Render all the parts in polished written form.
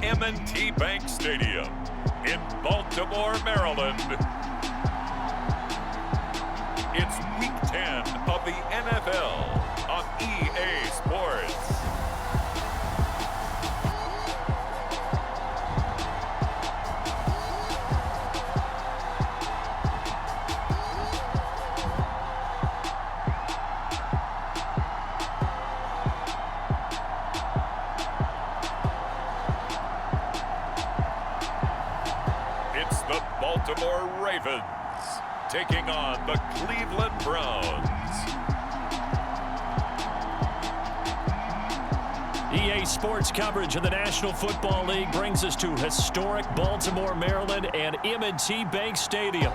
M&T Bank Stadium in Baltimore, Maryland. It's Week 10 of the NFL on EA Sports. It's the Baltimore Ravens taking on the Cleveland Browns. EA Sports coverage of the National Football League brings us to historic Baltimore, Maryland, and M&T Bank Stadium.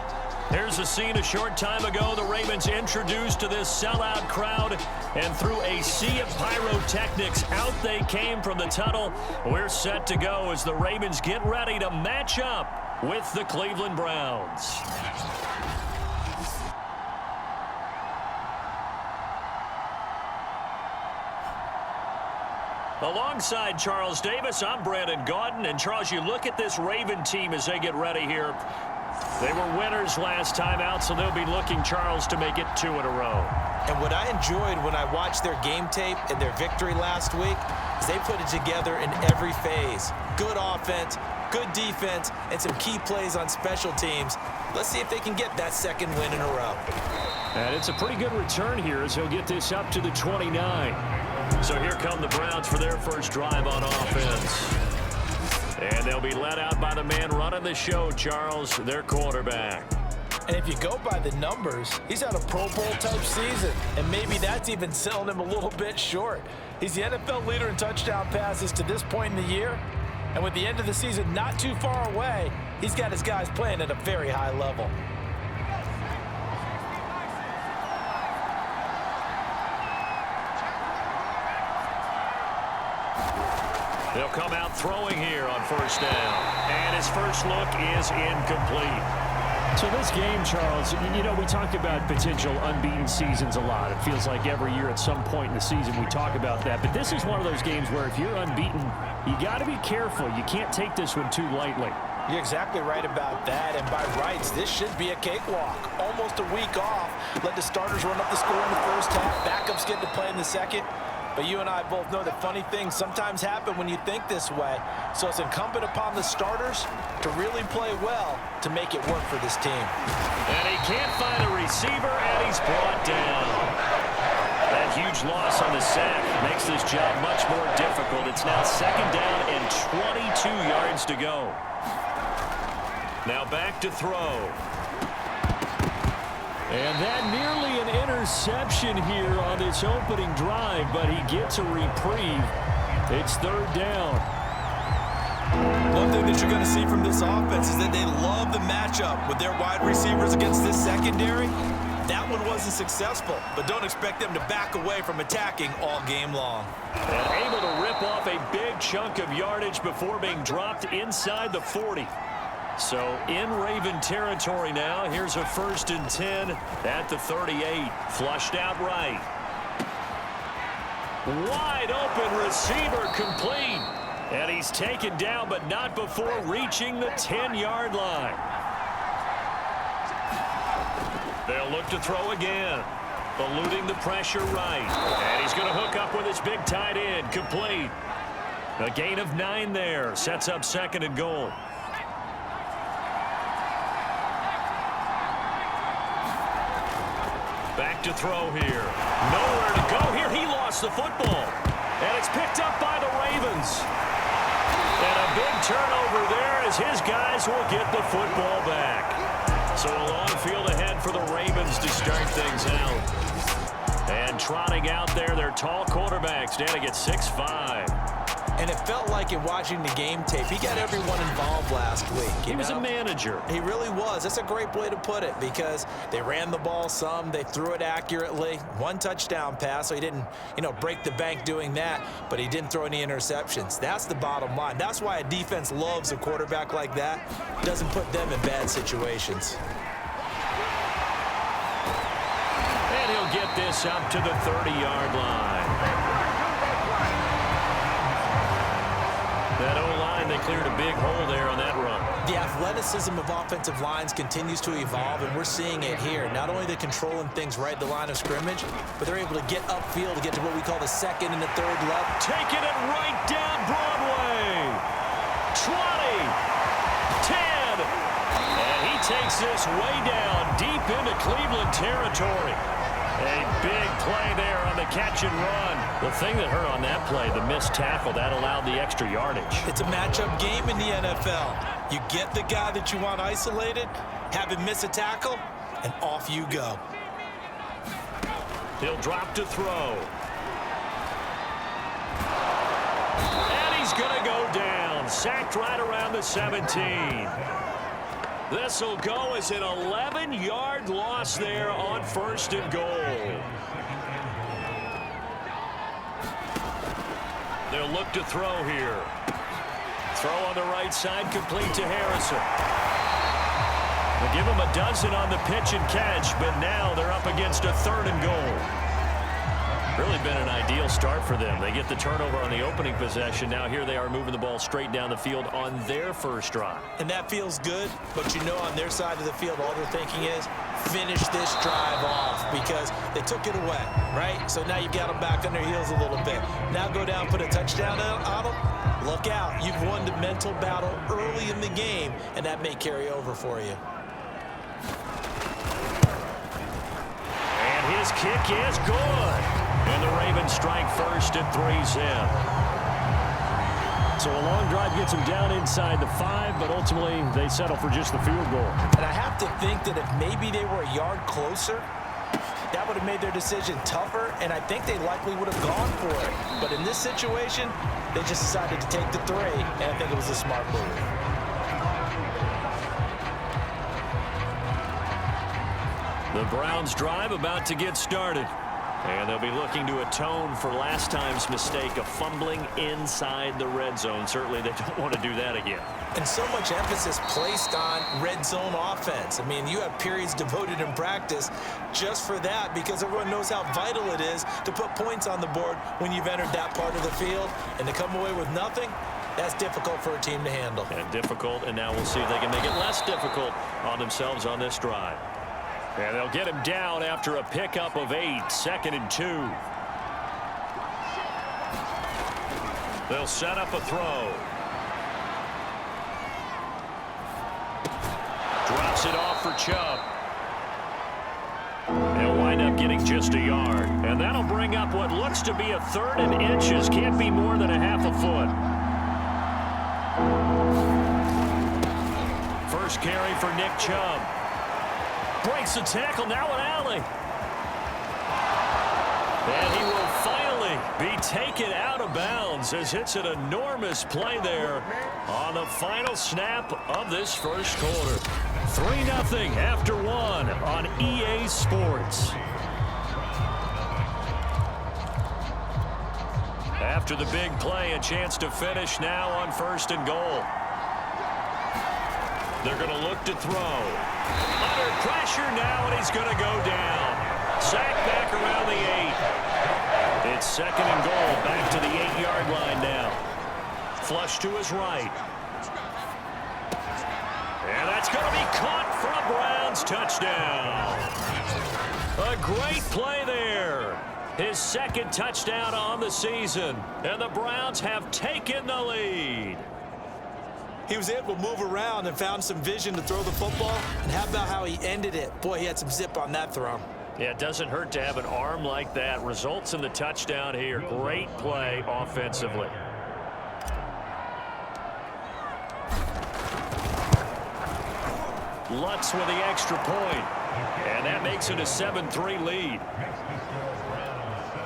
Here's the scene a short time ago. The Ravens introduced to this sellout crowd, and through a sea of pyrotechnics, out they came from the tunnel. We're set to go as the Ravens get ready to match up with the Cleveland Browns. Alongside Charles Davis, I'm Brandon Gaudin. And Charles, you look at this Raven team as they get ready here. They were winners last time out, so they'll be looking, Charles, to make it 2 in a row. And what I enjoyed when I watched their game tape and their victory last week is they put it together in every phase. Good offense, good defense, and some key plays on special teams. Let's see if they can get that second win in a row. And it's a pretty good return here as he'll get this up to the 29. So here come the Browns for their first drive on offense. And they'll be led out by the man running the show, Charles, their quarterback. And if you go by the numbers, he's had a Pro Bowl-type season. And maybe that's even selling him a little bit short. He's the NFL leader in touchdown passes to this point in the year. And with the end of the season not too far away, he's got his guys playing at a very high level. They'll come out throwing here on first down. And his first look is incomplete. So this game, Charles, you know, we talk about potential unbeaten seasons a lot. It feels like every year at some point in the season we talk about that. But this is one of those games where if you're unbeaten, you got to be careful. You can't take this one too lightly. You're exactly right about that. And by rights, this should be a cakewalk. Almost a week off. Let the starters run up the score in the first half. Backups get to play in the second. But you and I both know that funny things sometimes happen when you think this way. So it's incumbent upon the starters to really play well to make it work for this team. And he can't find a receiver, and he's brought down. That huge loss on the sack makes this job much more difficult. It's now second down and 22 yards to go. Now back to throw. And that nearly an interception here on this opening drive, but he gets a reprieve. It's third down. One thing that you're going to see from this offense is that they love the matchup with their wide receivers against this secondary. That one wasn't successful, but don't expect them to back away from attacking all game long. And able to rip off a big chunk of yardage before being dropped inside the 40. So in Raven territory now. Here's a 1st and 10 at the 38. Flushed out right. Wide open receiver complete. And he's taken down, but not before reaching the 10-yard line. They'll look to throw again. Eluding the pressure right. And he's going to hook up with his big tight end. Complete. A gain of 9 there. Sets up 2nd and goal. Back to throw here. Nowhere to go here. He lost the football. And it's picked up by the Ravens. And a big turnover there as his guys will get the football back. So a long field ahead for the Ravens to start things out. And trotting out there, their tall quarterback standing at 6'5". And it felt like in watching the game tape, he got everyone involved last week. He was a manager. He really was. That's a great way to put it because they ran the ball some. They threw it accurately. 1 touchdown pass, so he didn't, break the bank doing that, but he didn't throw any interceptions. That's the bottom line. That's why a defense loves a quarterback like that. Doesn't put them in bad situations. And he'll get this up to the 30-yard line. That O-line that cleared a big hole there on that run. The athleticism of offensive lines continues to evolve, and we're seeing it here. Not only they're controlling things right at the line of scrimmage, but they're able to get upfield to get to what we call the second and the third level. Taking it right down Broadway. 20, 10, and he takes this way down deep into Cleveland territory. A big play there on the catch and run. The thing that hurt on that play, the missed tackle, that allowed the extra yardage. It's a matchup game in the NFL. You get the guy that you want isolated, have him miss a tackle, and off you go. He'll drop to throw. And he's going to go down. Sacked right around the 17. This will go as an 11-yard loss there on 1st and goal. They'll look to throw here. Throw on the right side, complete to Harrison. They'll give him a dozen on the pitch and catch, but now they're up against a 3rd and goal. Really been an ideal start for them. They get the turnover on the opening possession. Now here they are moving the ball straight down the field on their first drive. And that feels good, but you know on their side of the field, all they're thinking is finish this drive off because they took it away, right? So now you've got them back on their heels a little bit. Now go down, put a touchdown on them. Look out. You've won the mental battle early in the game, and that may carry over for you. And his kick is good. And the Ravens strike first and 3's in. So a long drive gets them down inside the 5, but ultimately they settle for just the field goal. And I have to think that if maybe they were a yard closer, that would have made their decision tougher, and I think they likely would have gone for it. But in this situation, they just decided to take the 3, and I think it was a smart move. The Browns drive about to get started. And they'll be looking to atone for last time's mistake of fumbling inside the red zone. Certainly they don't want to do that again. And so much emphasis placed on red zone offense. I mean, you have periods devoted in practice just for that because everyone knows how vital it is to put points on the board when you've entered that part of the field. And to come away with nothing, that's difficult for a team to handle. And difficult, and now we'll see if they can make it less difficult on themselves on this drive. And they'll get him down after a pickup of 8, 2nd and 2. They'll set up a throw. Drops it off for Chubb. They'll wind up getting just a yard. And that'll bring up what looks to be a 3rd and inches. Can't be more than a half a foot. First carry for Nick Chubb. Breaks the tackle, now an alley. And he will finally be taken out of bounds as it's an enormous play there on the final snap of this first quarter. 3-0 after 1 on EA Sports. After the big play, a chance to finish now on 1st and goal. They're going to look to throw. Under pressure now, and he's going to go down. Sacked back around the 8. It's 2nd and goal, back to the 8-yard line now. Flush to his right. And that's going to be caught for a Browns touchdown. A great play there. His 2nd touchdown on the season. And the Browns have taken the lead. He was able to move around and found some vision to throw the football. And how about how he ended it? Boy, he had some zip on that throw. Yeah, it doesn't hurt to have an arm like that. Results in the touchdown here. Great play offensively. Lutz with the extra point. And that makes it a 7-3 lead.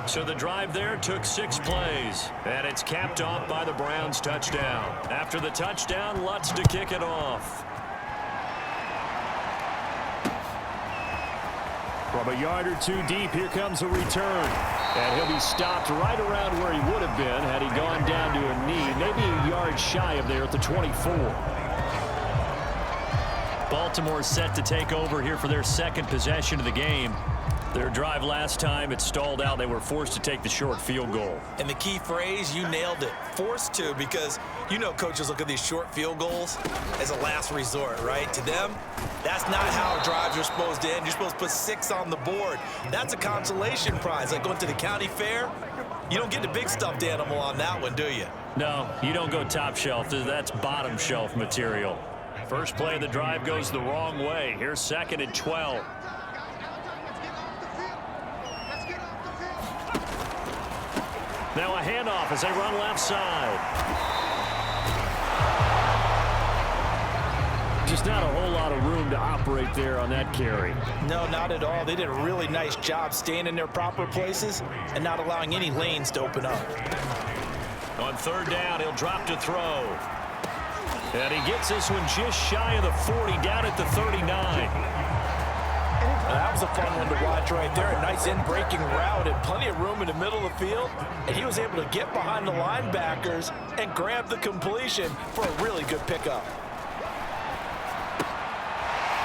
So the drive there took 6 plays, and it's capped off by the Browns touchdown. After the touchdown, Lutz to kick it off. From a yard or 2 deep, here comes a return. And he'll be stopped right around where he would have been had he gone down to a knee, maybe a yard shy of there at the 24. Baltimore set to take over here for their 2nd possession of the game. Their drive last time, it stalled out. They were forced to take the short field goal. And the key phrase, you nailed it, forced to, because you know coaches look at these short field goals as a last resort, right? To them, that's not how drives are supposed to end. You're supposed to put 6 on the board. That's a consolation prize. Like going to the county fair, you don't get the big stuffed animal on that one, do you? No, you don't go top shelf. That's bottom shelf material. First play of the drive goes the wrong way. Here's 2nd and 12. Now a handoff as they run left side. Just not a whole lot of room to operate there on that carry. No, not at all. They did a really nice job staying in their proper places and not allowing any lanes to open up. On 3rd down, he'll drop to throw. And he gets this one just shy of the 40, down at the 39. That was a fun one to watch right there. A nice in-breaking route and plenty of room in the middle of the field. And he was able to get behind the linebackers and grab the completion for a really good pickup.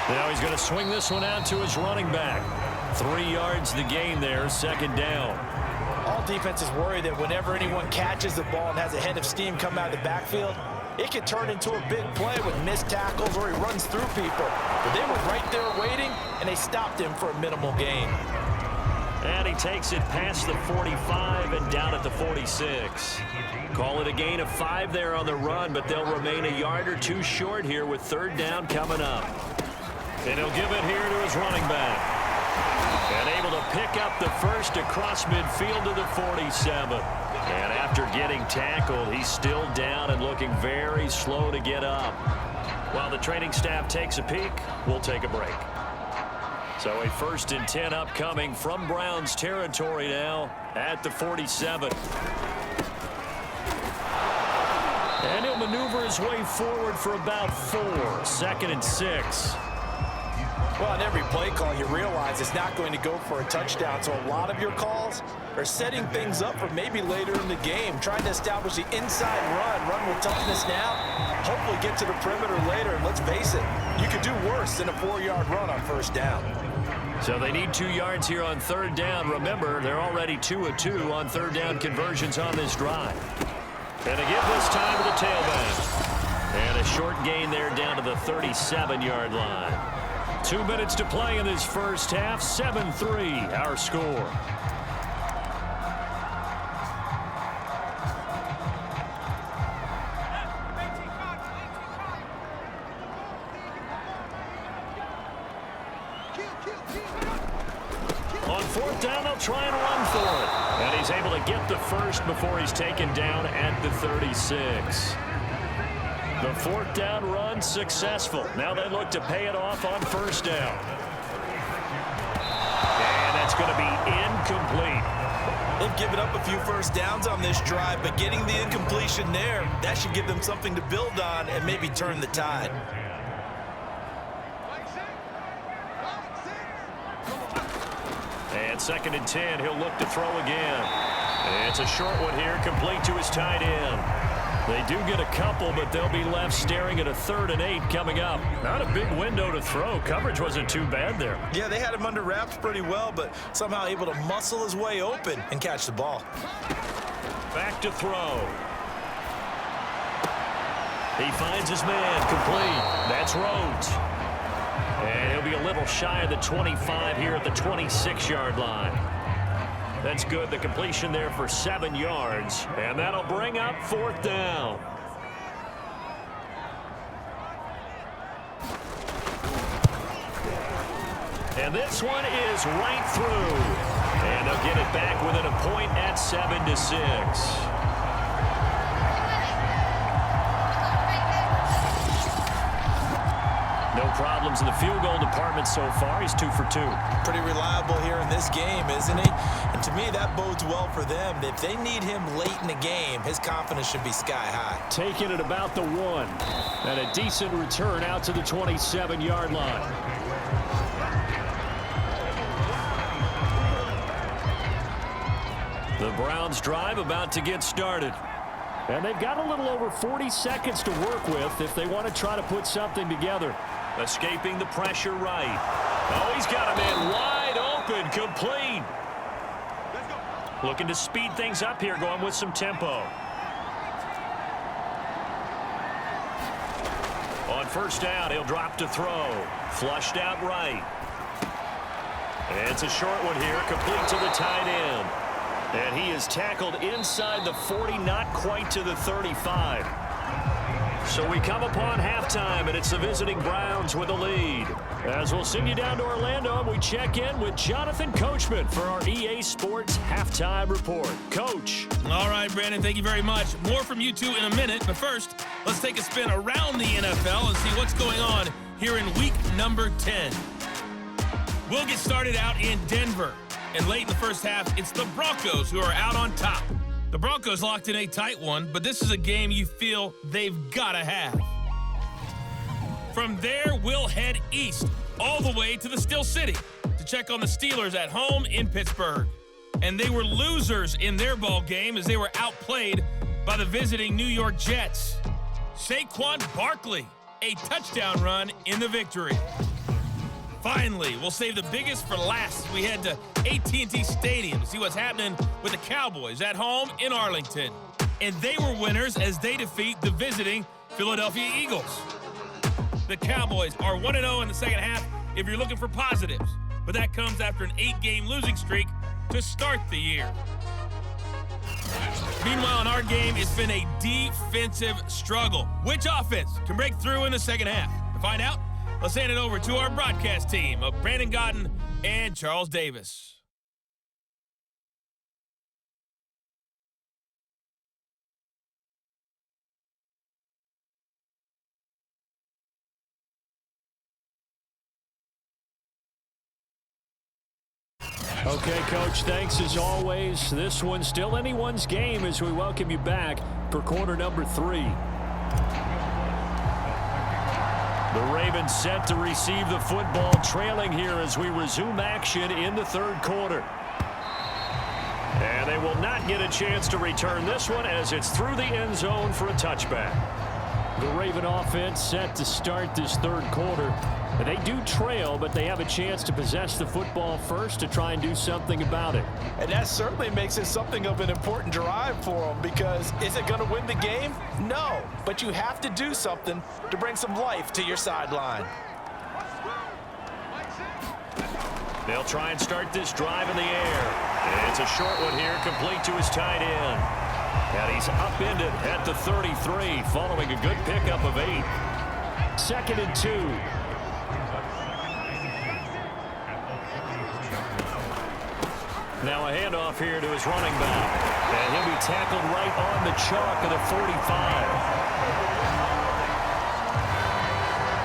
Now he's going to swing this one out to his running back. 3 yards the gain there, 2nd down. All defenses worry that whenever anyone catches the ball and has a head of steam come out of the backfield, it can turn into a big play with missed tackles or he runs through people. But they were right there waiting, and they stopped him for a minimal gain. And he takes it past the 45 and down at the 46. Call it a gain of 5 there on the run, but they'll remain a yard or 2 short here with 3rd down coming up. And he'll give it here to his running back. And able to pick up the first across midfield to the 47. And after getting tackled, he's still down and looking very slow to get up. While the training staff takes a peek, we'll take a break. So a 1st and 10 upcoming from Browns territory now at the 47. And he'll maneuver his way forward for about 4. 2nd and 6. Well, on every play call, you realize it's not going to go for a touchdown. So a lot of your calls are setting things up for maybe later in the game, trying to establish the inside run with toughness now, hopefully get to the perimeter later. And let's face it, you could do worse than a 4-yard run on 1st down. So they need 2 yards here on 3rd down. Remember, they're already 2 of 2 on 3rd down conversions on this drive. And to give this time to the tailback. And a short gain there down to the 37-yard line. 2 minutes to play in this first half. 7-3 our score. On 4th down, they'll try and run for it. And he's able to get the first before he's taken down at the 36. The 4th down run successful. Now they look to pay it off on 1st down. And that's going to be incomplete. They've given up a few 1st downs on this drive, but getting the incompletion there, that should give them something to build on and maybe turn the tide. And 2nd and 10, he'll look to throw again. And it's a short one here, complete to his tight end. They do get a couple, but they'll be left staring at a 3rd and 8 coming up. Not a big window to throw. Coverage wasn't too bad there. Yeah, they had him under wraps pretty well, but somehow able to muscle his way open and catch the ball. Back to throw. He finds his man, complete. That's Rhodes. And he'll be a little shy of the 25 here at the 26-yard line. That's good. The completion there for 7 yards. And that'll bring up 4th down. And this one is right through. And they'll get it back within a point at 7-6. No problems in the field goal department so far. He's 2 for 2. Pretty reliable here in this game, isn't he? And to me, that bodes well for them. If they need him late in the game, his confidence should be sky high. Taking it about the 1. And a decent return out to the 27-yard line. The Browns drive about to get started. And they've got a little over 40 seconds to work with if they want to try to put something together. Escaping the pressure right. Oh, he's got a man wide open. open, complete. Looking to speed things up here, going with some tempo. On first down, he'll drop to throw. Flushed out right. It's a short one here, complete to the tight end. And he is tackled inside the 40, not quite to the 35. So we come upon halftime, and it's the visiting Browns with a lead. As we'll send you down to Orlando, and we check in with Jonathan Coachman for our EA Sports Halftime Report. Coach. All right, Brandon, thank you very much. More from you two in a minute, but first, let's take a spin around the NFL and see what's going on here in week number 10. We'll get started out in Denver. And late in the first half, it's the Broncos who are out on top. The Broncos locked in a tight one, but this is a game you feel they've got to have. From there, we'll head east all the way to the Steel City to check on the Steelers at home in Pittsburgh. And they were losers in their ball game as they were outplayed by the visiting New York Jets. Saquon Barkley, a touchdown run in the victory. Finally, we'll save the biggest for last as we head to AT&T Stadium to see what's happening with the Cowboys at home in Arlington. And they were winners as they defeat the visiting Philadelphia Eagles. The Cowboys are 1-0 in the second half if you're looking for positives, but that comes after an 8-game losing streak to start the year. Meanwhile, in our game, it's been a defensive struggle. Which offense can break through in the second half? To find out, let's hand it over to our broadcast team of Brandon Godden and Charles Davis. Okay, Coach, thanks as always. This one's still anyone's game as we welcome you back for quarter number 3. The Ravens set to receive the football, trailing here as we resume action in the third quarter. And they will not get a chance to return this one as it's through the end zone for a touchback. The Raven offense set to start this third quarter. And they do trail, but they have a chance to possess the football first to try and do something about it. And that certainly makes it something of an important drive for them, because is it going to win the game? No, but you have to do something to bring some life to your sideline. They'll try and start this drive in the air. And it's a short one here, complete to his tight end. And he's upended at the 33, following a good pickup of 8. 2nd and 2. Now a handoff here to his running back. And he'll be tackled right on the chalk of the 45.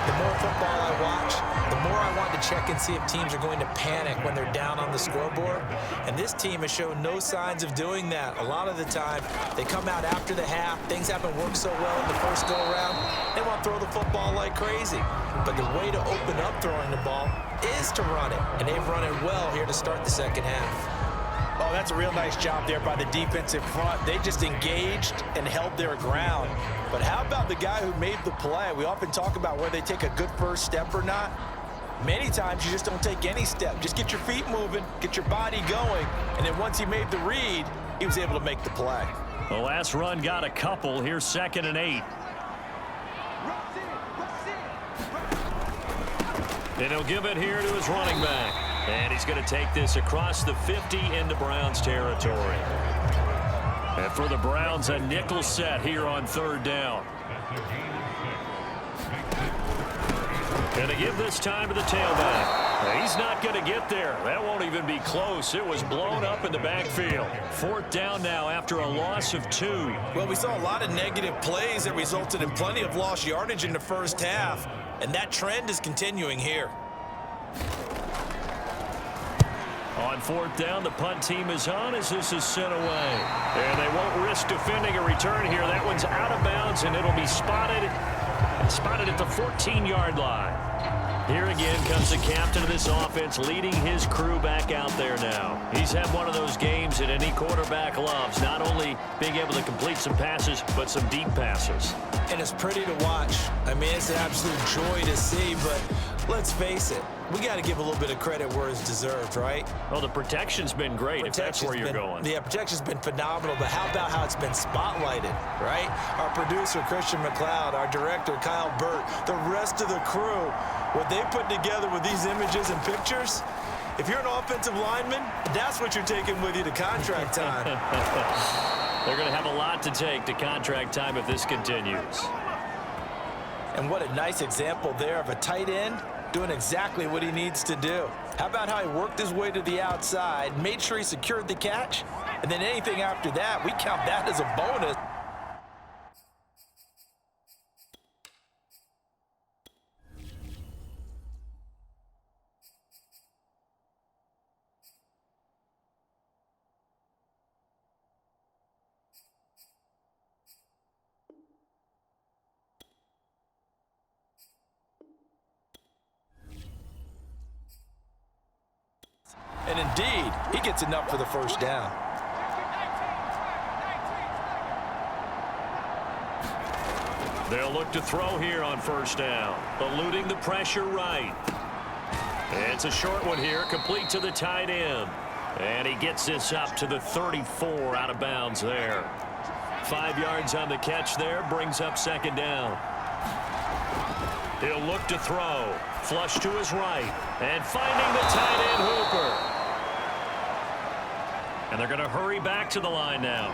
The more football I watch, the more I want to check and see if teams are going to panic when they're down on the scoreboard. And this team has shown no signs of doing that. A lot of the time, they come out after the half. Things haven't worked so well in the first go-around. They want to throw the football like crazy. But the way to open up throwing the ball is to run it. And they've run it well here to start the second half. Oh, that's a real nice job there by the defensive front. They just engaged and held their ground. But how about the guy who made the play? We often talk about whether they take a good first step or not. Many times you just don't take any step. Just get your feet moving, get your body going, and then once he made the read, he was able to make the play. The last run got a couple. Here's 2nd and 8. And he'll give it here to his running back. And he's going to take this across the 50 into Browns territory. And for the Browns, a nickel set here on 3rd down. And to give this time to the tailback. He's not going to get there. That won't even be close. It was blown up in the backfield. 4th down now after a loss of 2. Well, we saw a lot of negative plays that resulted in plenty of lost yardage in the first half. And that trend is continuing here. On 4th down, the punt team is on as this is sent away. And they won't risk defending a return here. That one's out of bounds, and it'll be spotted at the 14-yard line. Here again becomes the captain of this offense, leading his crew back out there now. He's had one of those games that any quarterback loves, not only being able to complete some passes, but some deep passes. And it's pretty to watch. I mean, it's an absolute joy to see, but let's face it, we got to give a little bit of credit where it's deserved, right? Well, the protection's been great, if that's where you're going. Yeah, protection's been phenomenal, but how about how it's been spotlighted, right? Our producer, Christian McLeod, our director, Kyle Burt, the rest of the crew, what they put together with these images and pictures, if you're an offensive lineman, that's what you're taking with you to contract time. They're going to have a lot to take to contract time if this continues. And what a nice example there of a tight end doing exactly what he needs to do. How about how he worked his way to the outside, made sure he secured the catch, and then anything after that, we count that as a bonus. And indeed, he gets enough for the first down. They'll look to throw here on first down, eluding the pressure right. It's a short one here, complete to the tight end. And he gets this up to the 34 out of bounds there. 5 yards on the catch there, brings up second down. He'll look to throw, flush to his right, and finding the tight end Hooper. And they're going to hurry back to the line now.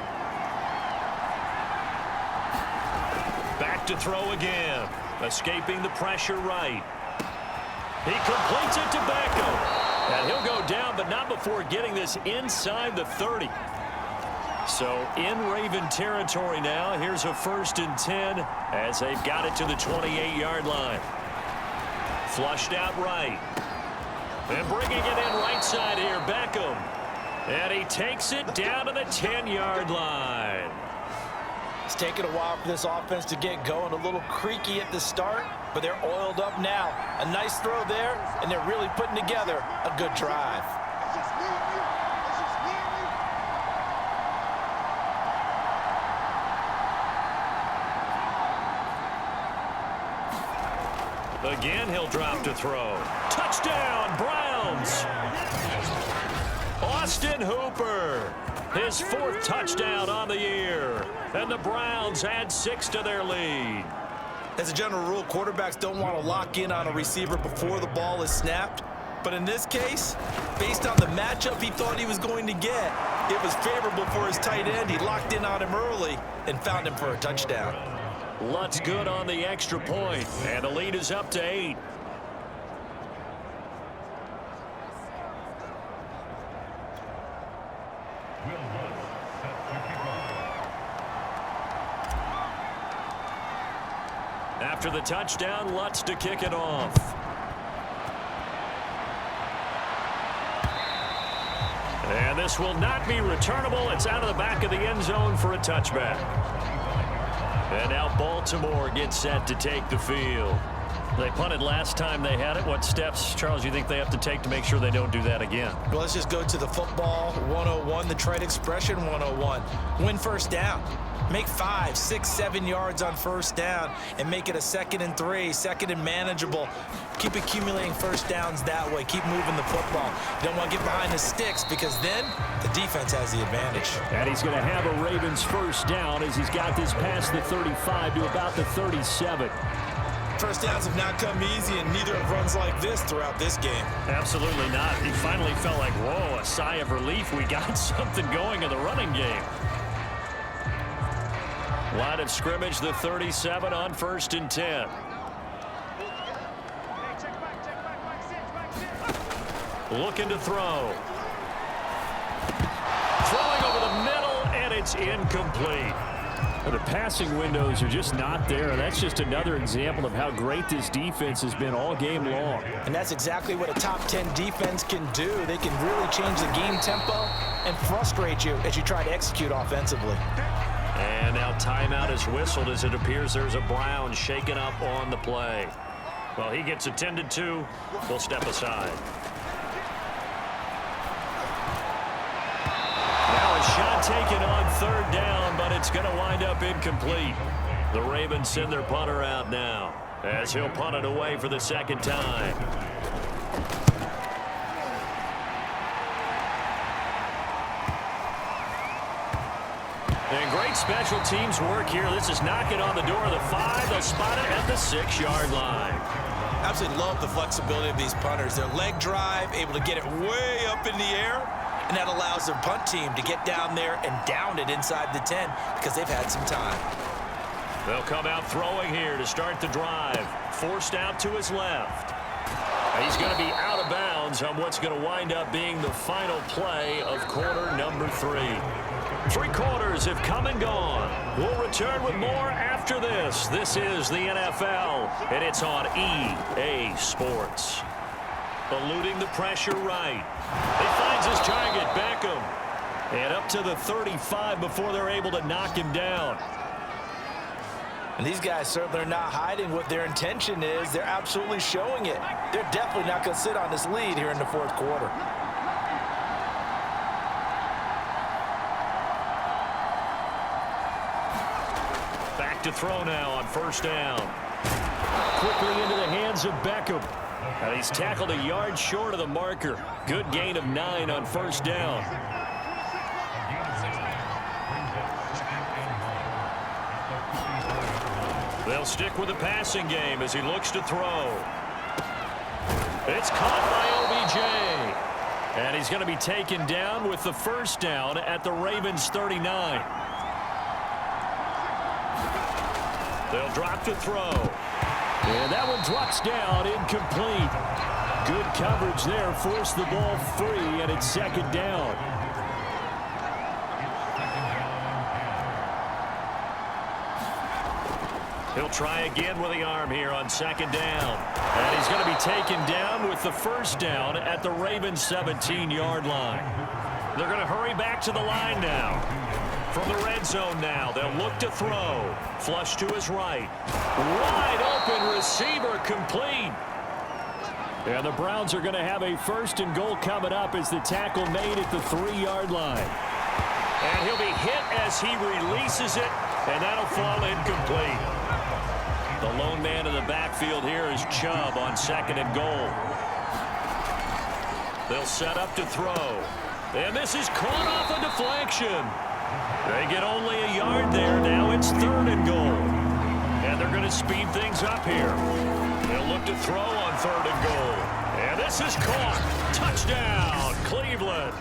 Back to throw again. Escaping the pressure right. He completes it to Beckham. And he'll go down, but not before getting this inside the 30. So in Raven territory now. Here's a 1st and 10 as they've got it to the 28-yard line. Flushed out right. And bringing it in right side here, Beckham. And he takes it down to the 10-yard line. It's taken a while for this offense to get going. A little creaky at the start, but they're oiled up now. A nice throw there, and they're really putting together a good drive. Again, he'll drop to throw. Touchdown, Browns! Austin Hooper, his 4th touchdown on the year. And the Browns add 6 to their lead. As a general rule, quarterbacks don't want to lock in on a receiver before the ball is snapped. But in this case, based on the matchup he thought he was going to get, it was favorable for his tight end. He locked in on him early and found him for a touchdown. Lutz good on the extra point, and the lead is up to 8. After the touchdown, Lutz to kick it off. And this will not be returnable. It's out of the back of the end zone for a touchback. And now Baltimore gets set to take the field. They punted last time they had it. What steps, Charles, do you think they have to take to make sure they don't do that again? Well, let's just go to the football 101, the trite expression 101. Win first down. Make 5, 6, 7 yards on first down and make it a 2nd and 3, 2nd and manageable. Keep accumulating first downs that way. Keep moving the football. You don't want to get behind the sticks because then the defense has the advantage. And he's going to have a Ravens first down as he's got this past the 35 to about the 37. First downs have not come easy, and neither have runs like this throughout this game. Absolutely not. He finally felt like, whoa, a sigh of relief. We got something going in the running game. Line of scrimmage, the 37 on 1st and 10. Looking to throw. Throwing over the middle, and it's incomplete. The passing windows are just not there. That's just another example of how great this defense has been all game long. And that's exactly what a top 10 defense can do. They can really change the game tempo and frustrate you as you try to execute offensively. And now timeout is whistled as it appears there's a Brown shaken up on the play. Well, he gets attended to. We'll step aside. Now a shot taken on third down, but it's going to wind up incomplete. The Ravens send their punter out now as he'll punt it away for the second time. And great special teams work here. This is knocking on the door of the 5. They'll spot it at the 6-yard line. Absolutely love the flexibility of these punters. Their leg drive, able to get it way up in the air, and that allows their punt team to get down there and down it inside the 10 because they've had some time. They'll come out throwing here to start the drive. Forced out to his left. He's going to be out of bounds on what's going to wind up being the final play of quarter number 3. 3 quarters have come and gone. We'll return with more after this. This is the NFL, and it's on EA Sports. Eluding the pressure right. He finds his target, Beckham. And up to the 35 before they're able to knock him down. And these guys certainly are not hiding what their intention is. They're absolutely showing it. They're definitely not going to sit on this lead here in the 4th quarter. Back to throw now on first down. Quickly into the hands of Beckham. And he's tackled a yard short of the marker. Good gain of 9 on first down. They'll stick with the passing game as he looks to throw. It's caught by OBJ. And he's going to be taken down with the first down at the Ravens 39. They'll drop to throw. And that one drops down, incomplete. Good coverage there, forced the ball free, and it's second down. He'll try again with the arm here on second down. And he's going to be taken down with the first down at the Ravens 17-yard line. They're going to hurry back to the line now. From the red zone now, they'll look to throw. Flush to his right. Wide open receiver, complete. And the Browns are going to have a 1st and goal coming up as the tackle made at the 3-yard line. And he'll be hit as he releases it, and that'll fall incomplete. The lone man in the backfield here is Chubb on 2nd and goal. They'll set up to throw. And this is caught off a deflection. They get only a yard there. Now it's 3rd and goal. And they're going to speed things up here. They'll look to throw on 3rd and goal. And this is caught. Touchdown, Cleveland.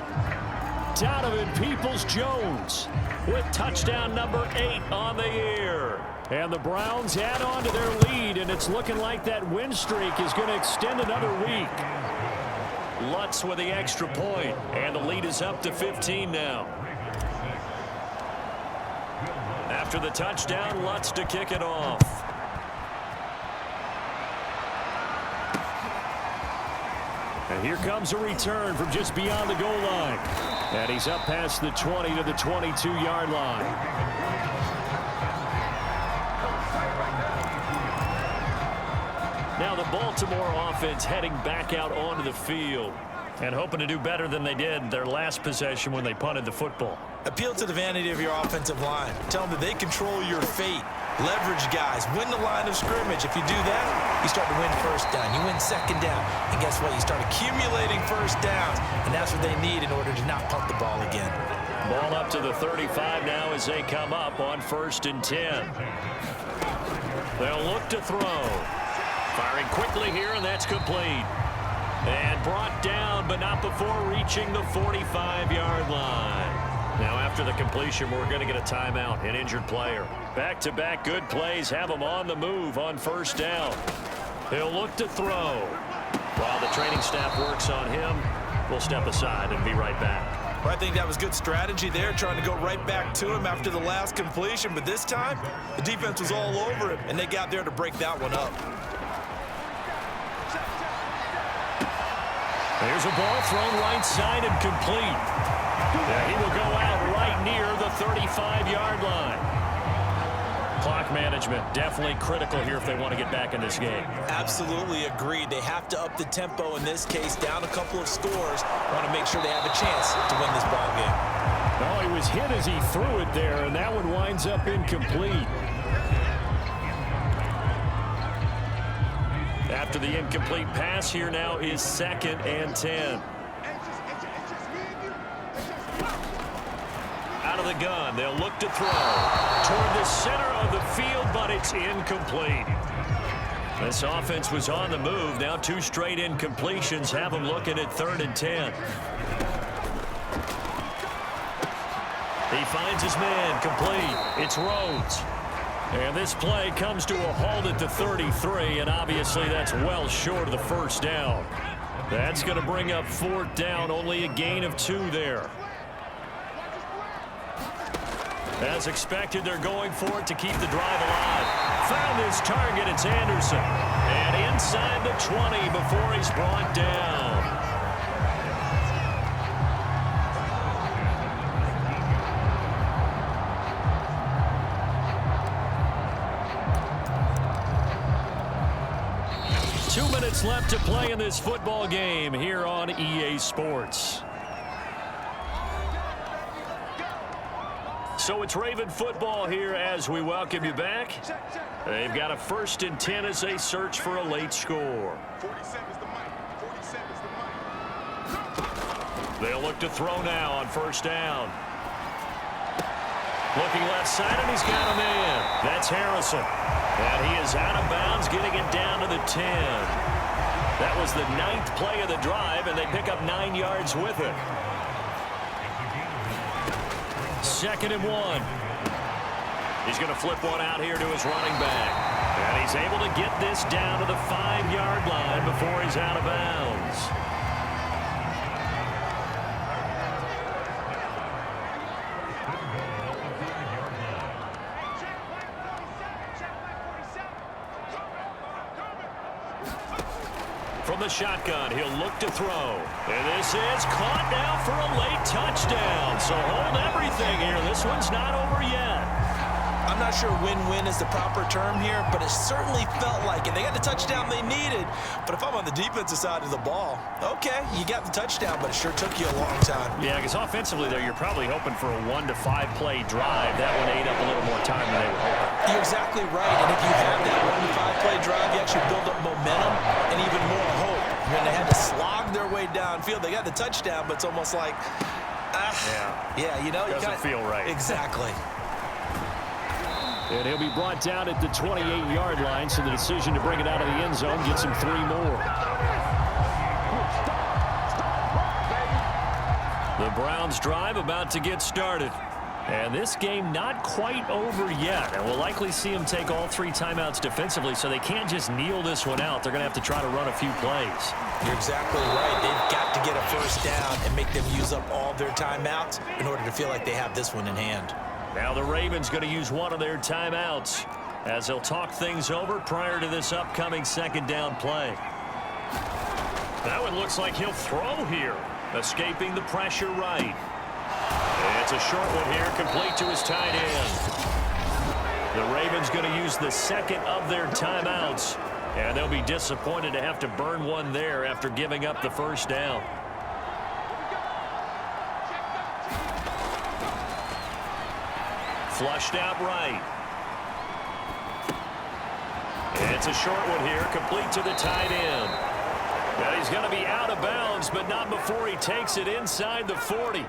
Donovan Peoples-Jones with touchdown number 8 on the year. And the Browns add on to their lead, and it's looking like that win streak is going to extend another week. Lutz with the extra point, and the lead is up to 15 now. After the touchdown, Lutz to kick it off. And here comes a return from just beyond the goal line. And he's up past the 20 to the 22-yard line. Now the Baltimore offense heading back out onto the field and hoping to do better than they did their last possession when they punted the football. Appeal to the vanity of your offensive line. Tell them that they control your fate. Leverage guys. Win the line of scrimmage. If you do that, you start to win first down. You win second down. And guess what? You start accumulating first downs. And that's what they need in order to not punt the ball again. Ball up to the 35 now as they come up on 1st and 10. They'll look to throw. Firing quickly here, and that's complete. And brought down, but not before reaching the 45-yard line. Now, after the completion, we're going to get a timeout, an injured player. Back-to-back good plays have him on the move on 1st down. He'll look to throw. While the training staff works on him, we'll step aside and be right back. Well, I think that was good strategy there, trying to go right back to him after the last completion. But this time, the defense was all over him, and they got there to break that one up. There's a ball thrown right side and complete. Yeah, he will go out right near the 35-yard line. Clock management definitely critical here if they want to get back in this game. Absolutely agreed. They have to up the tempo in this case, down a couple of scores. Want to make sure they have a chance to win this ball game. Oh, he was hit as he threw it there, and that one winds up incomplete. After the incomplete pass, here now is 2nd and 10. Out of the gun, they'll look to throw toward the center of the field, but it's incomplete. This offense was on the move. Now 2 straight incompletions have them looking at 3rd and 10. He finds his man, complete. It's Rhodes. And this play comes to a halt at the 33, and obviously that's well short of the first down. That's going to bring up 4th down, only a gain of 2 there. As expected, they're going for it to keep the drive alive. Found his target, it's Anderson. And inside the 20 before he's brought down. Two minutes left to play in this football game here on EA Sports. So it's Raven football here as we welcome you back. They've got a 1st and 10 as they search for a late score. They'll look to throw now on 1st down. Looking left side, and he's got a man. That's Harrison. And he is out of bounds, getting it down to the 10. That was the 9th play of the drive, and they pick up 9 yards with it. 2nd and 1. He's going to flip one out here to his running back. And he's able to get this down to the 5-yard line before he's out of bounds. From the shotgun, he'll look to throw. And this is caught now for a late touchdown. So hold everything here. This one's not over yet. I'm not sure win-win is the proper term here, but it certainly felt like it. They got the touchdown they needed. But if I'm on the defensive side of the ball, okay, you got the touchdown, but it sure took you a long time. Yeah, because offensively there, you're probably hoping for a 1 to 5 play drive. That one ate up a little more time than they were hoping. You're exactly right. And if you have that 1 to 5 play drive, you actually build up momentum and even more hope. When they had to slog their way downfield, they got the touchdown, but it's almost like, yeah, you know, doesn't feel right. Exactly. And he'll be brought down at the 28-yard line, so the decision to bring it out of the end zone gets him 3 more. The Browns drive about to get started. And this game not quite over yet. And we'll likely see them take all 3 timeouts defensively, so they can't just kneel this one out. They're going to have to try to run a few plays. You're exactly right. They've got to get a 1st down and make them use up all their timeouts in order to feel like they have this one in hand. Now the Ravens going to use one of their timeouts as they'll talk things over prior to this upcoming 2nd down play. That one looks like he'll throw here, escaping the pressure right. It's a short one here, complete to his tight end. The Ravens going to use the 2nd of their timeouts, and they'll be disappointed to have to burn one there after giving up the 1st down. Flushed out right. It's a short one here, complete to the tight end. Now he's going to be out of bounds, but not before he takes it inside the 40.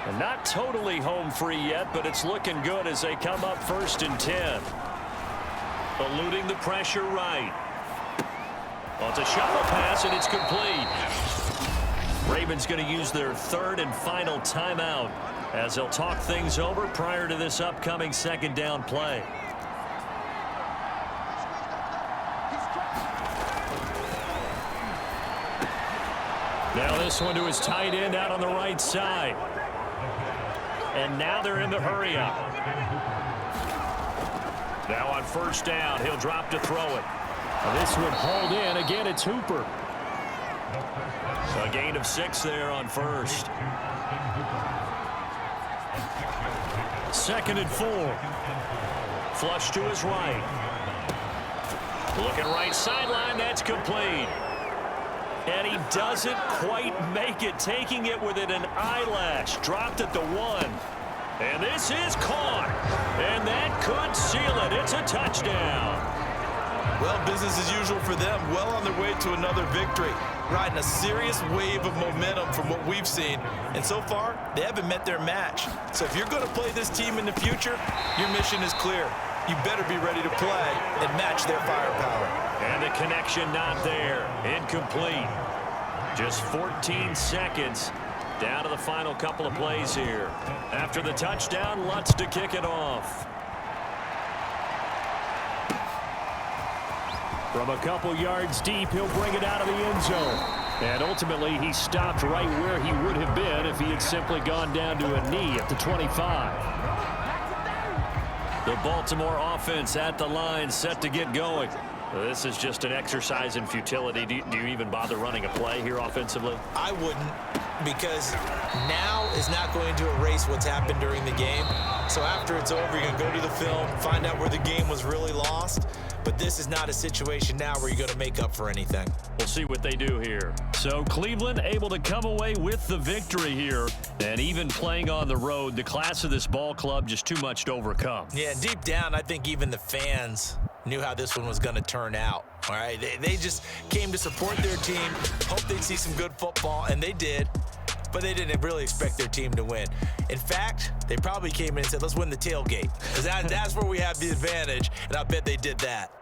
And not totally home free yet, but it's looking good as they come up 1st and 10. Eluding the pressure right. Well, it's a shovel pass, and it's complete. Ravens going to use their 3rd and final timeout as they'll talk things over prior to this upcoming 2nd down play. Now this one to his tight end out on the right side. And now they're in the hurry up. Now on 1st down, he'll drop to throw it. And this one hauled in. Again, it's Hooper. So a gain of 6 there on 1st. 2nd and 4. Flush to his right. Looking right sideline. That's complete. And he doesn't quite make it, taking it within an eyelash. Dropped at the 1. And this is caught. And that could seal it. It's a touchdown. Well, business as usual for them. Well on their way to another victory. Riding a serious wave of momentum from what we've seen. And so far, they haven't met their match. So if you're going to play this team in the future, your mission is clear. You better be ready to play and match their firepower. And the connection not there. Incomplete. Just 14 seconds down to the final couple of plays here. After the touchdown, Lutz to kick it off. From a couple yards deep, he'll bring it out of the end zone. And ultimately, he stopped right where he would have been if he had simply gone down to a knee at the 25. The Baltimore offense at the line, set to get going. This is just an exercise in futility. Do you even bother running a play here offensively? I wouldn't, because now is not going to erase what's happened during the game. So after it's over, you're going to go to the film, find out where the game was really lost. But this is not a situation now where you're going to make up for anything. We'll see what they do here. So Cleveland able to come away with the victory here. And even playing on the road, the class of this ball club just too much to overcome. Yeah, deep down, I think even the fans knew how this one was going to turn out. All right, they just came to support their team, hoped they'd see some good football, and they did. But they didn't really expect their team to win. In fact, they probably came in and said, let's win the tailgate. Because that's where we have the advantage, and I bet they did that.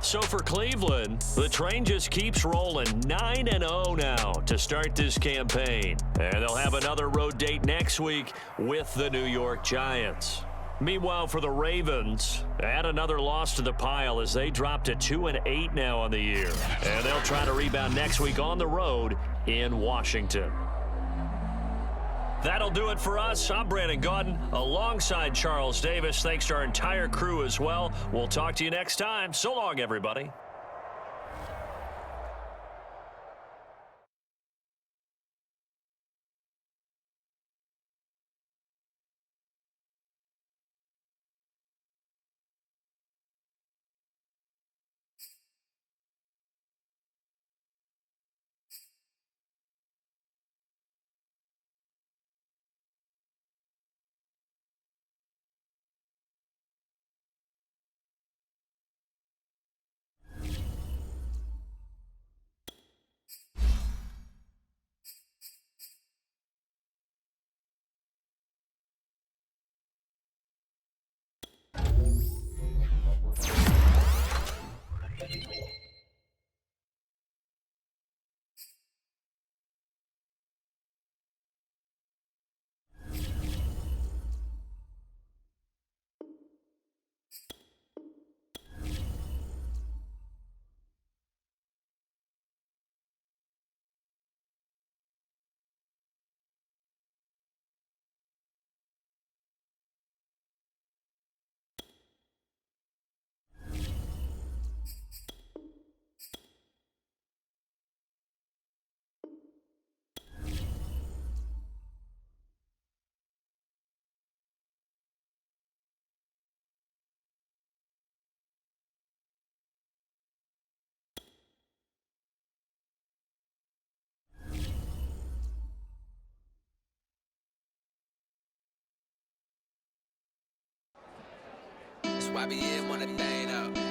So for Cleveland, the train just keeps rolling. 9-0 now to start this campaign. And they'll have another road date next week with the New York Giants. Meanwhile, for the Ravens, add another loss to the pile as they drop to 2-8 now on the year. And they'll try to rebound next week on the road in Washington. That'll do it for us. I'm Brandon Gaudin alongside Charles Davis. Thanks to our entire crew as well. We'll talk to you next time. So long, everybody. YBN wanna thing up.